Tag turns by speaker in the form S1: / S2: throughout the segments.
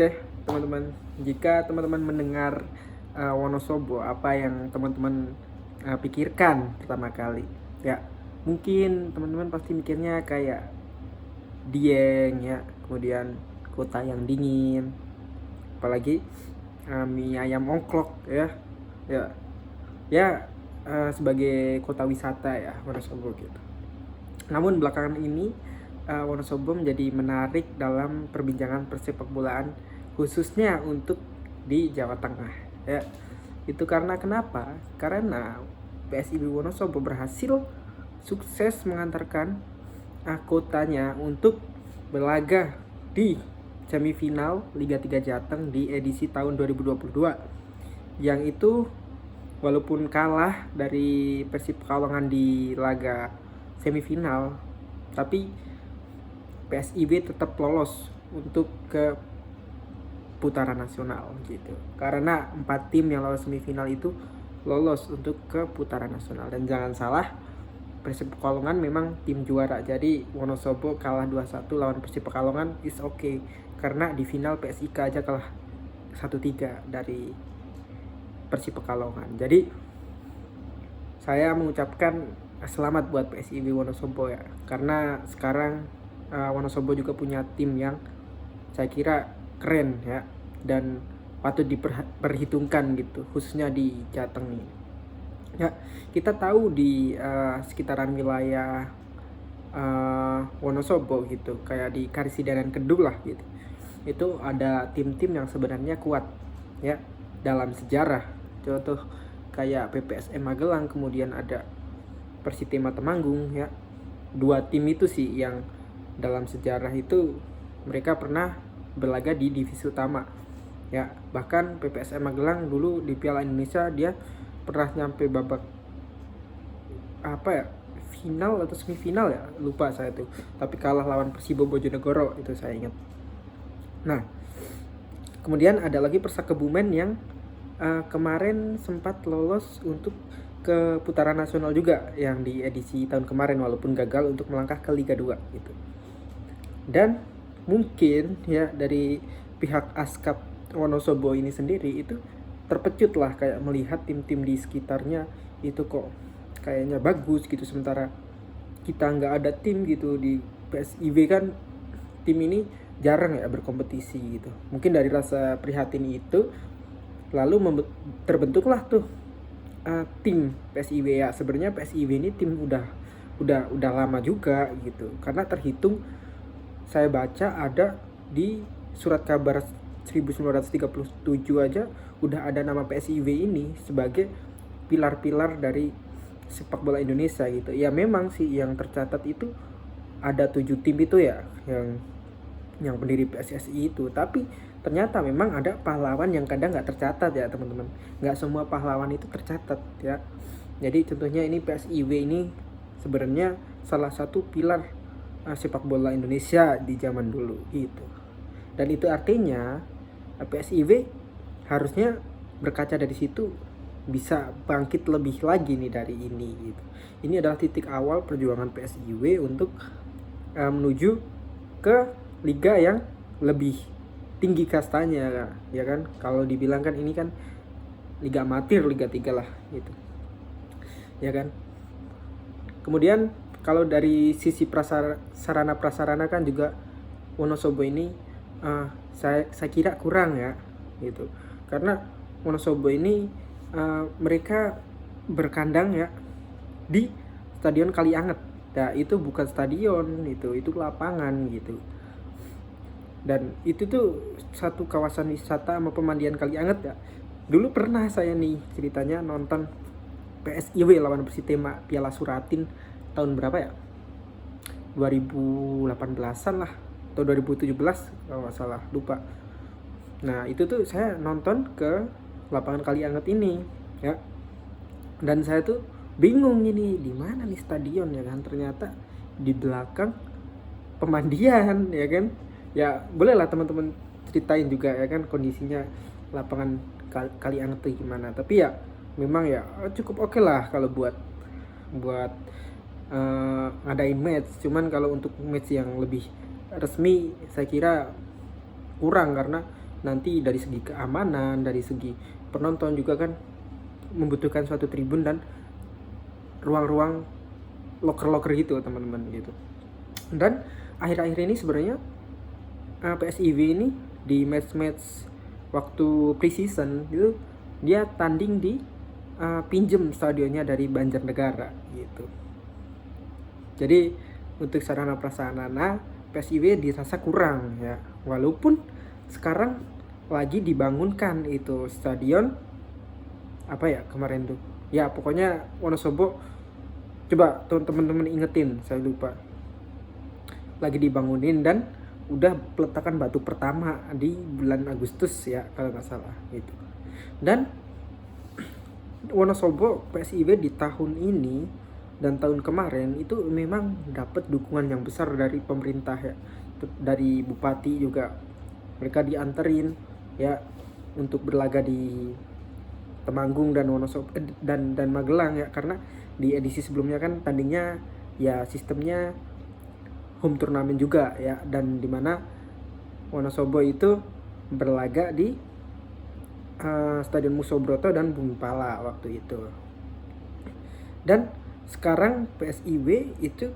S1: Oke, teman-teman, jika teman-teman mendengar Wonosobo, apa yang teman-teman pikirkan pertama kali? Ya, mungkin teman-teman pasti mikirnya kayak Dieng ya, kemudian kota yang dingin, apalagi mie ayam ongklok ya, ya, ya, sebagai kota wisata ya Wonosobo gitu. Namun belakangan ini Wonosobo menjadi menarik dalam perbincangan persepak bolaan khususnya untuk di Jawa Tengah ya. Itu karena kenapa? Karena PSIB Wonosobo berhasil sukses mengantarkan kotanya untuk berlaga di semifinal Liga 3 Jateng di edisi tahun 2022. Yang itu walaupun kalah dari Persib Pekalongan di laga semifinal, tapi PSIB tetap lolos untuk ke putaran nasional gitu. Karena 4 tim yang lolos semifinal itu lolos untuk ke putaran nasional. Dan jangan salah, Persib Pekalongan memang tim juara. Jadi Wonosobo kalah 2-1 lawan Persib Pekalongan is okay. Karena di final PSIK aja kalah 1-3 dari Persib Pekalongan. Jadi saya mengucapkan selamat buat PSIB Wonosobo ya. Karena sekarang Wonosobo juga punya tim yang saya kira keren ya, dan patut diperhitungkan gitu, khususnya di Jateng ini. Ya, kita tahu di sekitaran wilayah Wonosobo gitu, kayak di Karisida dan Kedung lah gitu. Itu ada tim-tim yang sebenarnya kuat ya dalam sejarah. Contoh kayak PPSM Magelang, kemudian ada Persitema Temanggung ya. Dua tim itu sih yang dalam sejarah itu mereka pernah berlaga di divisi utama ya. Bahkan PPSM Magelang dulu di Piala Indonesia dia pernah nyampe babak final atau semifinal ya, lupa saya tuh, tapi kalah lawan Persibo Bojonegoro, itu saya ingat. Nah, kemudian ada lagi Persaka Kebumen yang kemarin sempat lolos untuk ke putaran nasional juga yang di edisi tahun kemarin, walaupun gagal untuk melangkah ke Liga 2 gitu. Dan mungkin ya dari pihak ASKAP Wonosobo ini sendiri itu terpecut lah, kayak melihat tim-tim di sekitarnya itu kok kayaknya bagus gitu, sementara kita nggak ada tim gitu. Di PSIB kan tim ini jarang ya berkompetisi gitu. Mungkin dari rasa prihatin itu lalu terbentuklah tuh tim PSIB ya. Sebenarnya PSIB ini tim udah lama juga gitu, karena terhitung saya baca ada di surat kabar 1937 aja udah ada nama PSIB ini sebagai pilar-pilar dari sepak bola Indonesia gitu. Ya memang sih yang tercatat itu ada 7 tim itu ya yang pendiri PSSI itu, tapi ternyata memang ada pahlawan yang kadang nggak tercatat ya teman-teman. Nggak semua pahlawan itu tercatat ya. Jadi contohnya ini PSIB ini sebenarnya salah satu pilar sepak bola Indonesia di zaman dulu gitu. Dan itu artinya PSIB harusnya berkaca dari situ bisa bangkit lebih lagi nih dari ini gitu. Ini adalah titik awal perjuangan PSIB untuk menuju ke liga yang lebih tinggi kastanya ya kan. Kalau dibilang kan ini kan liga amatir, liga 3 lah gitu. Ya kan? Kemudian kalau dari sisi sarana prasarana kan juga Wonosobo ini saya kira kurang ya gitu. Karena Wonosobo ini mereka berkandang ya di Stadion Kalianget. Nah, itu bukan stadion, itu lapangan gitu. Dan itu tuh satu kawasan wisata sama pemandian Kalianget ya. Dulu pernah saya nih ceritanya nonton PSIW lawan Persitema Piala Suratin tahun berapa ya? 2018-an lah atau 2017 kalau nggak salah, lupa. Nah, itu tuh saya nonton ke lapangan Kalianget ini ya. Dan saya tuh bingung ini di mana nih stadion ya kan? Ternyata di belakang pemandian ya kan. Ya bolehlah teman-teman ceritain juga ya kan kondisinya lapangan Kalianget itu gimana. Tapi ya memang ya cukup oke lah kalau buat ngadain match. Cuman kalau untuk match yang lebih resmi saya kira kurang, karena nanti dari segi keamanan, dari segi penonton juga kan membutuhkan suatu tribun dan ruang-ruang loker-loker gitu teman-teman gitu. Dan akhir-akhir ini sebenarnya PSIW ini di match-match waktu preseason itu dia tanding di pinjem stadionnya dari Banjarnegara gitu. Jadi untuk sarana prasarana PSIW dirasa kurang ya, walaupun sekarang lagi dibangunkan itu stadion apa ya kemarin tuh ya, pokoknya Wonosobo, coba teman-teman ingetin, saya lupa, lagi dibangunin dan udah peletakan batu pertama di bulan Agustus ya kalau nggak salah gitu. Dan Wonosobo PSIW di tahun ini dan tahun kemarin itu memang dapat dukungan yang besar dari pemerintah ya, dari bupati juga, mereka dianterin ya untuk berlaga di Temanggung dan Wonosobo dan Magelang ya, karena di edisi sebelumnya kan tandingnya ya sistemnya home turnamen juga ya, dan dimana Wonosobo itu berlaga di Stadion Musobroto dan Bumipala waktu itu. Dan sekarang PSIW itu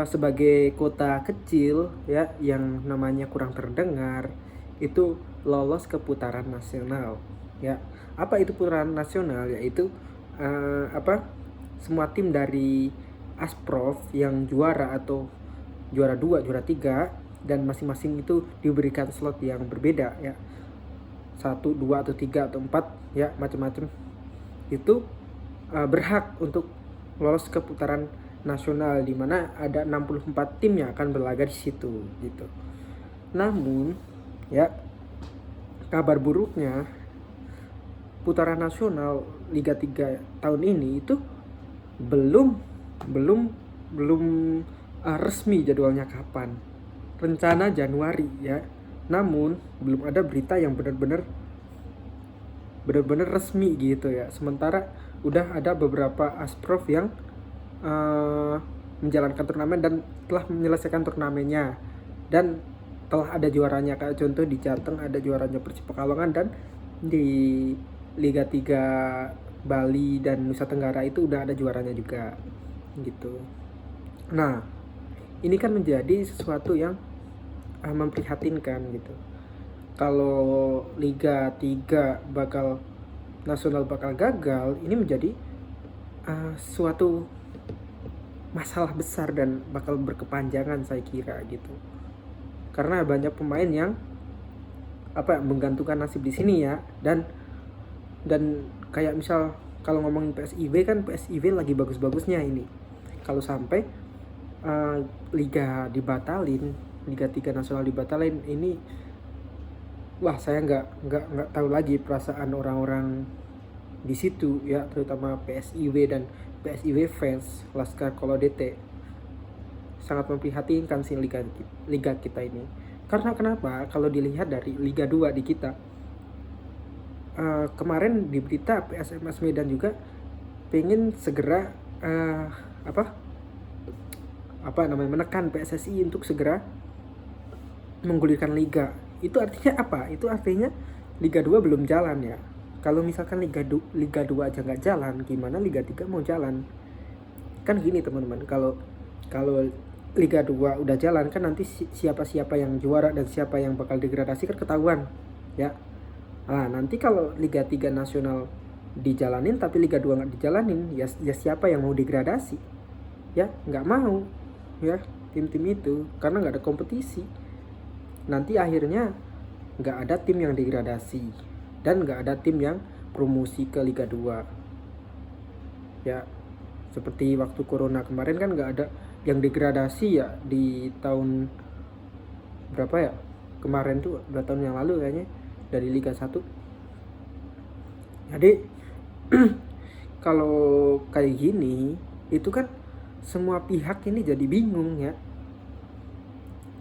S1: sebagai kota kecil ya yang namanya kurang terdengar itu lolos ke putaran nasional ya. Apa itu putaran nasional? Yaitu semua tim dari Asprof yang juara atau juara 2, juara 3 dan masing-masing itu diberikan slot yang berbeda ya, 1, 2 atau 3 atau 4 ya, macam-macam itu berhak untuk lolos ke putaran nasional, di mana ada 64 tim yang akan berlaga di situ gitu. Namun ya, kabar buruknya putaran nasional Liga 3 tahun ini itu belum resmi jadwalnya kapan. Rencana Januari ya. Namun belum ada berita yang benar-benar resmi gitu ya. Sementara udah ada beberapa Asprof yang menjalankan turnamen dan telah menyelesaikan turnamennya dan telah ada juaranya. Kayak contoh di Jateng ada juaranya Persib Pekalongan, dan di Liga 3 Bali dan Nusa Tenggara itu udah ada juaranya juga gitu. Nah, ini kan menjadi sesuatu yang memprihatinkan gitu. Kalau Liga 3 nasional bakal gagal, ini menjadi suatu masalah besar dan bakal berkepanjangan saya kira gitu. Karena banyak pemain yang menggantungkan nasib di sini ya, dan kayak misal kalau ngomongin PSIW kan, PSIW lagi bagus-bagusnya ini. Kalau sampai liga dibatalin, Liga 3 nasional dibatalin, ini wah, saya nggak tahu lagi perasaan orang-orang di situ ya, terutama PSIW dan PSIW fans Laskar Kolodete. Sangat memprihatinkan sih liga kita ini. Karena kenapa? Kalau dilihat dari Liga 2 di kita, kemarin di berita PSMS Medan juga pengen segera menekan PSSI untuk segera menggulirkan liga. Itu artinya apa? Itu artinya Liga 2 belum jalan ya. Kalau misalkan Liga 2 aja nggak jalan, gimana Liga 3 mau jalan? Kan gini teman-teman, kalau Liga 2 udah jalan kan nanti siapa-siapa yang juara dan siapa yang bakal degradasi kan ketahuan ya. Nah, nanti kalau Liga 3 nasional dijalanin tapi Liga 2 nggak dijalanin, ya siapa yang mau degradasi? Ya nggak mau ya tim-tim itu, karena nggak ada kompetisi. Nanti akhirnya nggak ada tim yang degradasi dan nggak ada tim yang promosi ke Liga 2 ya. Seperti waktu Corona kemarin kan nggak ada yang degradasi ya di tahun berapa ya kemarin tuh, 2 tahun yang lalu kayaknya, dari Liga 1. Jadi kalau kayak gini itu kan semua pihak ini jadi bingung ya.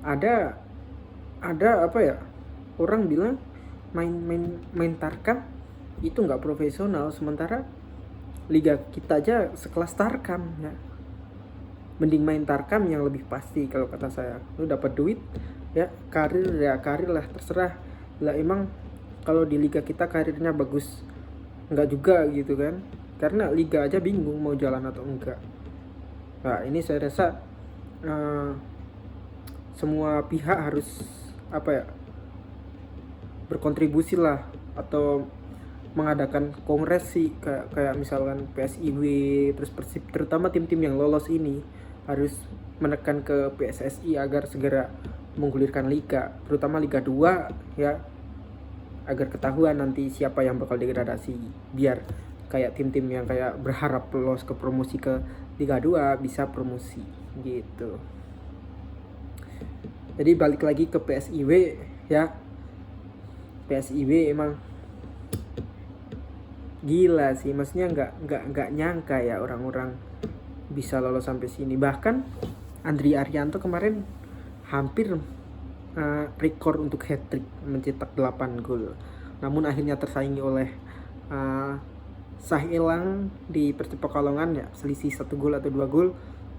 S1: Ada orang bilang main Tarkam itu nggak profesional, sementara liga kita aja sekelas Tarkam ya. Mending main Tarkam yang lebih pasti kalau kata saya. Lu dapat duit ya karir lah, terserah lah. Emang kalau di liga kita karirnya bagus enggak juga gitu kan, karena liga aja bingung mau jalan atau enggak. Nah ini saya rasa semua pihak harus apa ya, berkontribusi lah, atau mengadakan kongres sih, kayak misalkan PSIW, terus Persib, terutama tim-tim yang lolos ini harus menekan ke PSSI agar segera menggulirkan liga, terutama Liga 2 ya, agar ketahuan nanti siapa yang bakal degradasi, biar kayak tim-tim yang kayak berharap lolos ke promosi ke Liga 2 bisa promosi gitu. Jadi balik lagi ke PSIW ya, PSIW emang gila sih, maksudnya nggak nyangka ya orang-orang bisa lolos sampai sini. Bahkan Andri Arianto kemarin hampir rekor untuk hat-trick, mencetak 8 gol. Namun akhirnya tersaingi oleh Shah Elang di Persib Pekalongan ya, selisih 1 gol atau 2 gol.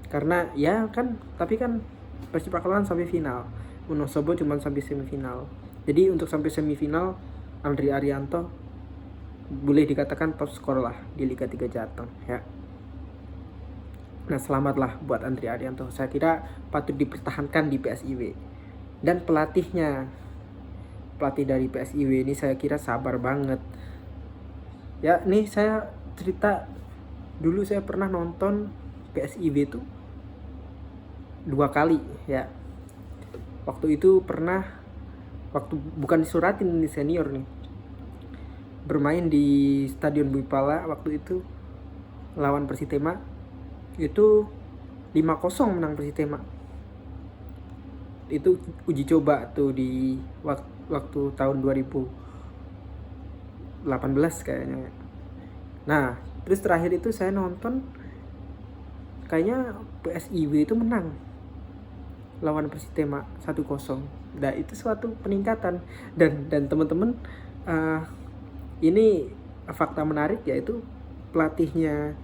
S1: Karena ya kan, tapi kan Persib Pekalongan sampai final, Wonosobo cuma sampai semifinal. Jadi untuk sampai semifinal, Andri Arianto boleh dikatakan top skor lah di Liga 3 Jateng ya. Nah selamatlah buat Andri Arianto, saya kira patut dipertahankan di PSIW. Dan pelatih dari PSIW ini saya kira sabar banget ya. Nih saya cerita dulu, saya pernah nonton PSIW itu 2 kali ya. Waktu itu pernah, waktu bukan disuratin, ini senior nih, bermain di Stadion Bui Pala waktu itu lawan Persitema, itu 5-0 menang Persitema. Itu uji coba tuh di waktu tahun 2018 kayaknya. Nah terus terakhir itu saya nonton, kayaknya PSIW itu menang lawan Persitema 1-0. Nah itu suatu peningkatan. Dan teman-teman, ini fakta menarik, yaitu pelatihnya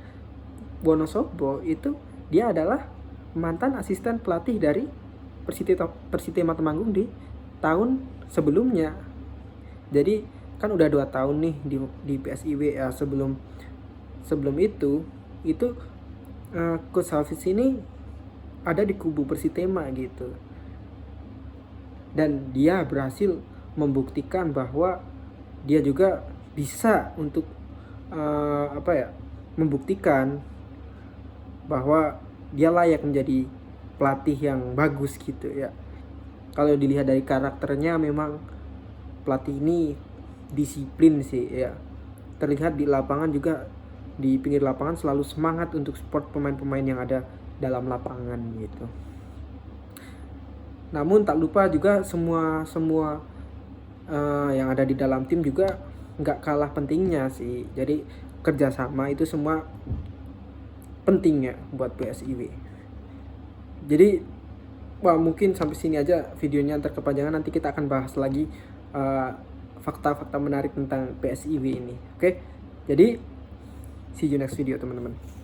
S1: Wonosobo itu dia adalah mantan asisten pelatih dari Persitema Temanggung di tahun sebelumnya. Jadi kan udah 2 tahun nih di PSIW ya. Sebelum itu Coach Hafiz ini ada di kubu Persitema gitu, dan dia berhasil membuktikan bahwa dia juga bisa untuk membuktikan bahwa dia layak menjadi pelatih yang bagus gitu ya. Kalau dilihat dari karakternya, memang pelatih ini disiplin sih ya. Terlihat di lapangan juga, di pinggir lapangan selalu semangat untuk support pemain-pemain yang ada dalam lapangan gitu. Namun tak lupa juga semua yang ada di dalam tim juga nggak kalah pentingnya sih. Jadi kerjasama itu semua penting ya buat PSIW. Jadi mungkin sampai sini aja videonya, antar kepanjangan, nanti kita akan bahas lagi fakta-fakta menarik tentang PSIW ini. Oke? Jadi see you next video teman-teman.